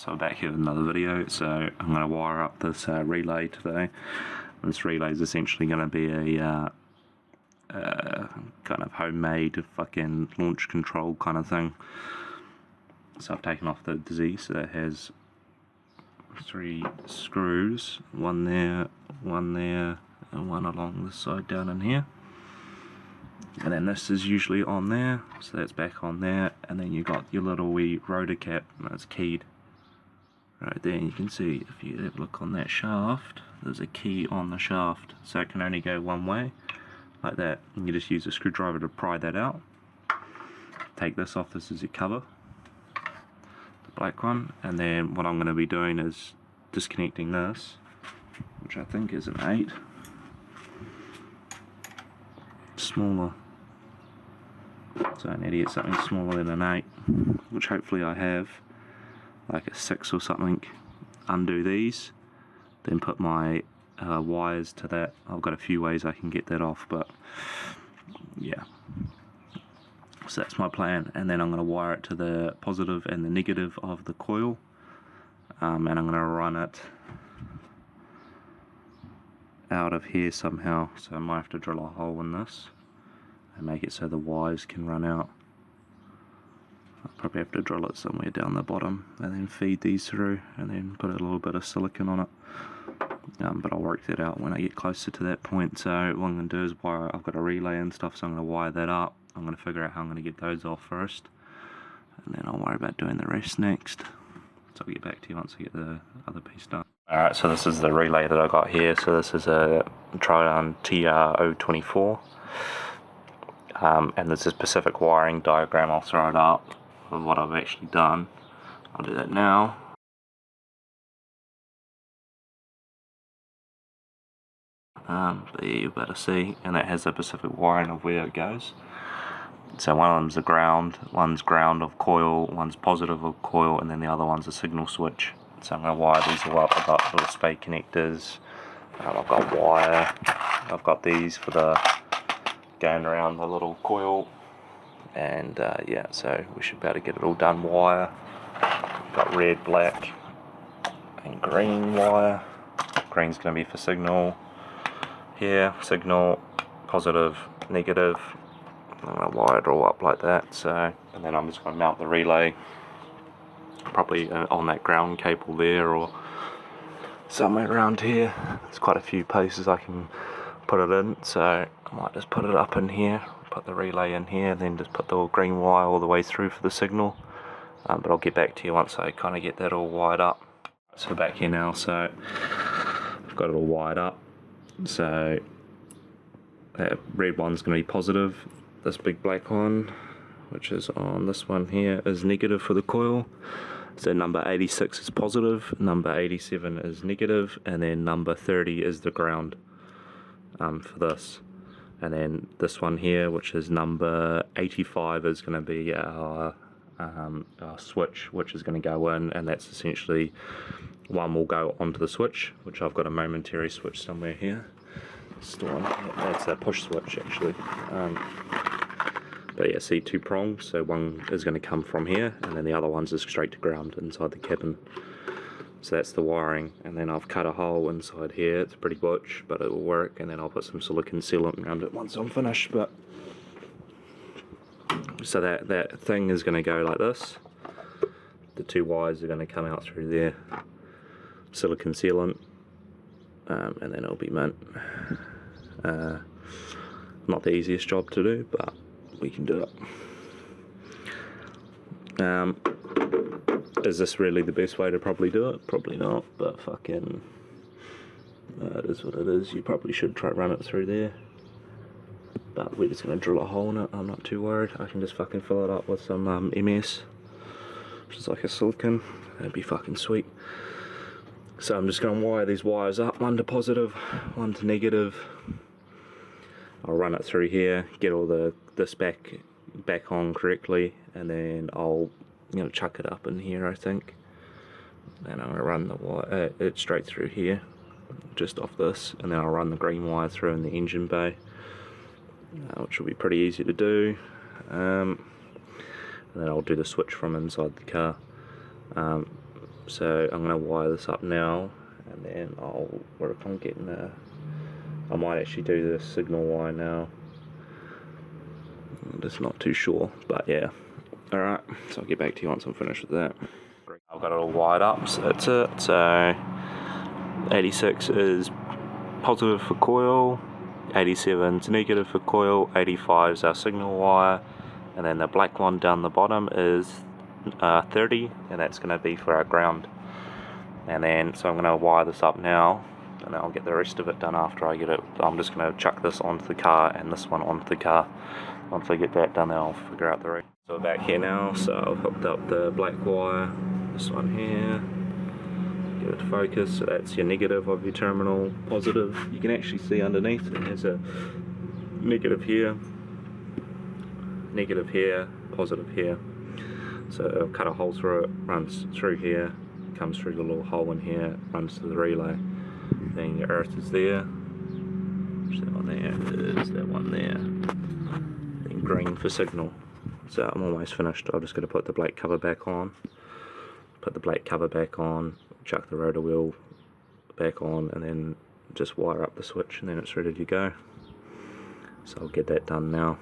So I'm back here with another video. So I'm going to wire up this relay today. This relay is essentially going to be a kind of homemade fucking launch control kind of thing. So I've taken off the Z, so that has 3 screws, one there, and one along this side down in here. And then this is usually on there, so that's back on there, and then you got your little wee rotor cap that's keyed right there. And you can see if you have a look on that shaft, there's a key on the shaft, so it can only go one way like that, and you just use a screwdriver to pry that out. Take this off, this is your cover, the black one, and then what I'm going to be doing is disconnecting this, which I think is an 8, smaller, so I need to get something smaller than an 8, which hopefully I have, like a 6 or something. Undo these, then put my wires to that. I've got a few ways I can get that off, but yeah, so that's my plan. And then I'm going to wire it to the positive and the negative of the coil, and I'm going to run it out of here somehow, so I might have to drill a hole in this and make it so the wires can run out. I'll probably have to drill it somewhere down the bottom and then feed these through and then put a little bit of silicone on it, but I'll work that out when I get closer to that point. So what I'm going to do is wire, I've got a relay and stuff, so I'm going to wire that up. I'm going to figure out how I'm going to get those off first, and then I'll worry about doing the rest next. So I'll get back to you once I get the other piece done. Alright, so this is the relay that I got here. So this is a Corolla TR024, and there's a specific wiring diagram. I'll throw it up of what I've actually done. I'll do that now. But yeah, you better see, and that has a specific wiring of where it goes. So one of them's the ground, one's ground of coil, one's positive of coil, and then the other one's a signal switch. So I'm going to wire these all up. I've got little spade connectors, I've got wire, I've got these for the going around the little coil, and yeah, so we should be able to get it all done. Wire, we've got red, black and green wire. Green's going to be for signal here, signal, positive, negative. I'm going to wire it all up like that. So, and then I'm just going to mount the relay probably on that ground cable there or somewhere around here. There's quite a few places I can put it in, so I might just put it up in here, put the relay in here, then just put the green wire all the way through for the signal. But I'll get back to you once I kind of get that all wired up. So back here now, so I've got it all wired up. So that red one's going to be positive, this big black one, which is on this one here, is negative for the coil. So number 86 is positive, number 87 is negative, and then number 30 is the ground for this. And then this one here, which is number 85, is going to be our switch, which is going to go in, and that's essentially one will go onto the switch, which I've got a momentary switch somewhere here. That's a push switch actually. But yeah, see, 2 prongs, so one is going to come from here, and then the other one's just straight to ground inside the cabin. So that's the wiring, and then I've cut a hole inside here. It's pretty butch, but it will work, and then I'll put some silicone sealant around it once I'm finished. But so that thing is going to go like this. The 2 wires are going to come out through there, silicone sealant, and then it'll be mint. Not the easiest job to do, but we can do it. Is this really the best way to probably do it? Probably not, but fucking it is what it is. You probably should try to run it through there, but we're just going to drill a hole in it. I'm not too worried. I can just fucking fill it up with some MS, which is like a silicone. That'd be fucking sweet. So I'm just going to wire these wires up, one to positive, one to negative. I'll run it through here, get all this back on correctly, and then I'll chuck it up in here, I think. And I'm gonna run the wire it straight through here, just off this, and then I'll run the green wire through in the engine bay, which will be pretty easy to do. And then I'll do the switch from inside the car. So I'm going to wire this up now, and then I'll work on getting I might actually do the signal wire now. I'm just not too sure, but yeah. Alright, so I'll get back to you once I'm finished with that. I've got it all wired up, so that's it. So 86 is positive for coil, 87 is negative for coil, 85 is our signal wire, and then the black one down the bottom is 30, and that's going to be for our ground. And then, so I'm going to wire this up now, and I'll get the rest of it done after I get it. I'm just going to chuck this onto the car and this one onto the car. Once I get that done, then I'll figure out the rest. So we're back here now, so I've hooked up the black wire, this one here, get it to focus. So that's your negative of your terminal, positive. You can actually see underneath it has a negative here, positive here. So I'll cut a hole through it, runs through here, comes through the little hole in here, runs to the relay. Then your earth is there. There's that one there, there's that one there. Then green for signal. So I'm almost finished. I've just got to put the black cover back on. Put the black cover back on, chuck the rotor wheel back on, and then just wire up the switch, and then it's ready to go. So I'll get that done now.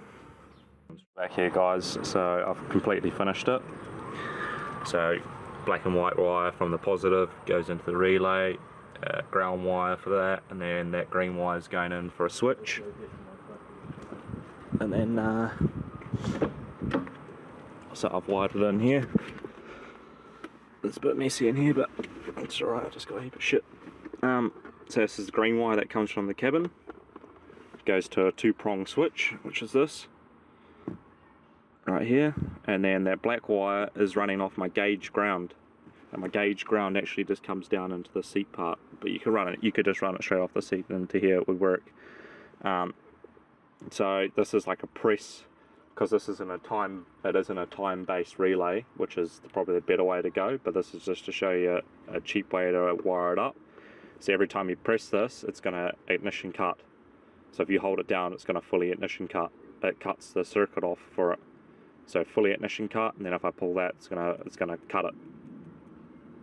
Back here, guys, so I've completely finished it. So black and white wire from the positive goes into the relay, ground wire for that, and then that green wire is going in for a switch. And then so I've wired it in here. It's a bit messy in here, but it's alright, I just got a heap of shit. So this is the green wire that comes from the cabin. It goes to a 2-prong switch, which is this. Right here. And then that black wire is running off my gauge ground. And my gauge ground actually just comes down into the seat part. But you could just run it straight off the seat into here, it would work. So this is like a press, because this isn't it isn't a time-based relay, which is probably the better way to go, but this is just to show you a cheap way to wire it up. So every time you press this, it's going to ignition cut. So if you hold it down, it's going to fully ignition cut. It cuts the circuit off for it. So fully ignition cut, and then if I pull that, it's gonna cut it.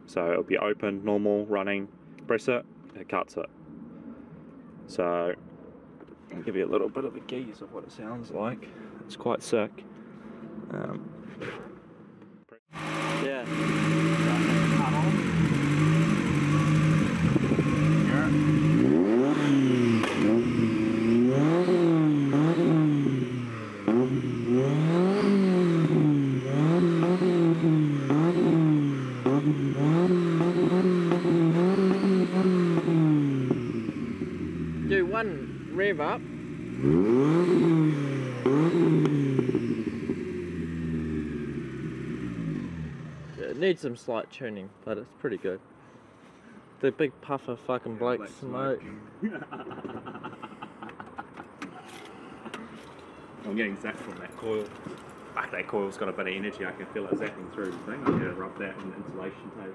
So it'll be open, normal, running, press it, it cuts it. So I'll give you a little bit of a gaze of what it sounds like. It's quite sick. Yeah. Do one rev up. It needs some slight tuning, but it's pretty good. The big puff of fucking black smoke. I'm getting zapped from that coil. Fuck, that coil's got a bit of energy. I can feel it zapping through the thing. I'm going to rub that in the insulation tape.